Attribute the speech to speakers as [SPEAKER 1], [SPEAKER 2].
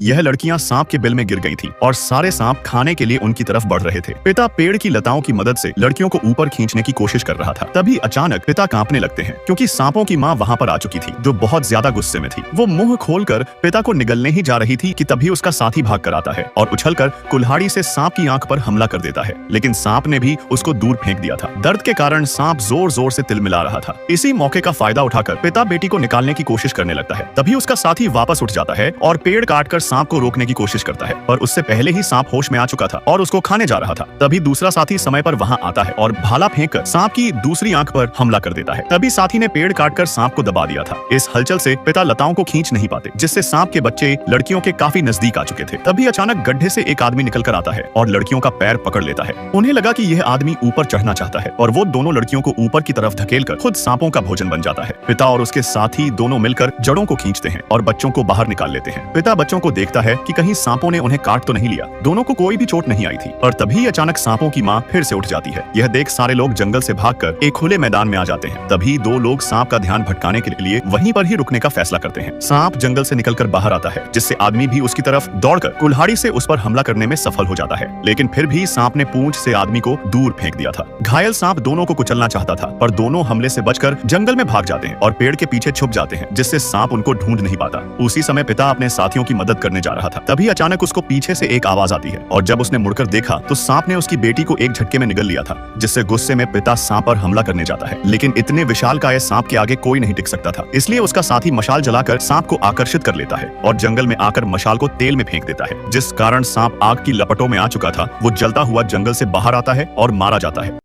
[SPEAKER 1] यह लड़कियां सांप के बिल में गिर गई थीं और सारे सांप खाने के लिए उनकी तरफ बढ़ रहे थे। पिता पेड़ की लताओं की मदद से लड़कियों को ऊपर खींचने की कोशिश कर रहा था। तभी अचानक पिता कांपने लगते हैं क्योंकि सांपों की माँ वहाँ पर आ चुकी थी, जो बहुत ज्यादा गुस्से में थी। वो मुंह खोलकर पिता को निगलने ही जा रही थी कि तभी उसका साथी भाग कर आता है और उछलकर कुल्हाड़ी से सांप की आंख पर हमला कर देता है, लेकिन सांप ने भी उसको दूर फेंक दिया था। दर्द के कारण सांप जोर जोर से तिलमिला रहा था। इसी मौके का फायदा उठाकर पिता बेटी को निकालने की कोशिश करने लगता है। तभी उसका साथी वापस उठ जाता है और पेड़ काटकर सांप को रोकने की कोशिश करता है, पर उससे पहले ही सांप होश में आ चुका था और उसको खाने जा रहा था। तभी दूसरा साथी समय पर वहां आता है और भाला फेंककर सांप की दूसरी आंख पर हमला कर देता है। तभी साथी ने पेड़ काटकर सांप को दबा दिया था। इस हलचल से पिता लताओं को खींच नहीं पाते, जिससे सांप के बच्चे लड़कियों के काफी नजदीक आ चुके थे। तभी अचानक गड्ढे से एक आदमी निकल कर आता है और लड़कियों का पैर पकड़ लेता है। उन्हें लगा कि यह आदमी ऊपर चढ़ना चाहता है और वो दोनों लड़कियों को ऊपर की तरफ धकेलकर खुद सांपों का भोजन बन जाता है। पिता और उसके साथी दोनों मिलकर जड़ों को खींचते हैं और बच्चों को बाहर निकाल लेते हैं। पिता बच्चों को देखता है कि कहीं सांपों ने उन्हें काट तो नहीं लिया। दोनों को कोई भी चोट नहीं आई थी, और तभी अचानक सांपों की माँ फिर से उठ जाती है। यह देख सारे लोग जंगल से भागकर एक खुले मैदान में आ जाते हैं। तभी दो लोग सांप का ध्यान भटकाने के लिए वहीं पर ही रुकने का फैसला करते हैं। सांप जंगल से निकलकर बाहर आता है, जिससे आदमी भी उसकी तरफ दौड़कर कुल्हाड़ी से उस पर हमला करने में सफल हो जाता है, लेकिन फिर भी सांप ने पूंछ से आदमी को दूर फेंक दिया था। घायल सांप दोनों को कुचलना चाहता था, पर दोनों हमले से बचकर जंगल में भाग जाते हैं और पेड़ के पीछे छुप जाते हैं, जिससे सांप उनको ढूंढ नहीं पाता। उसी समय पिता अपने साथियों की मदद करने जा रहा था। तभी अचानक उसको पीछे से एक आवाज आती है और जब उसने मुड़कर देखा तो सांप ने उसकी बेटी को एक झटके में निगल लिया था, जिससे गुस्से में पिता सांप पर हमला करने जाता है, लेकिन इतने विशालकाय सांप के आगे कोई नहीं टिक सकता था। इसलिए उसका साथी मशाल जलाकर सांप को आकर्षित कर लेता है और जंगल में आकर मशाल को तेल में फेंक देता है, जिस कारण सांप आग की लपटों में आ चुका था। वो जलता हुआ जंगल से बाहर आता है और मारा जाता है।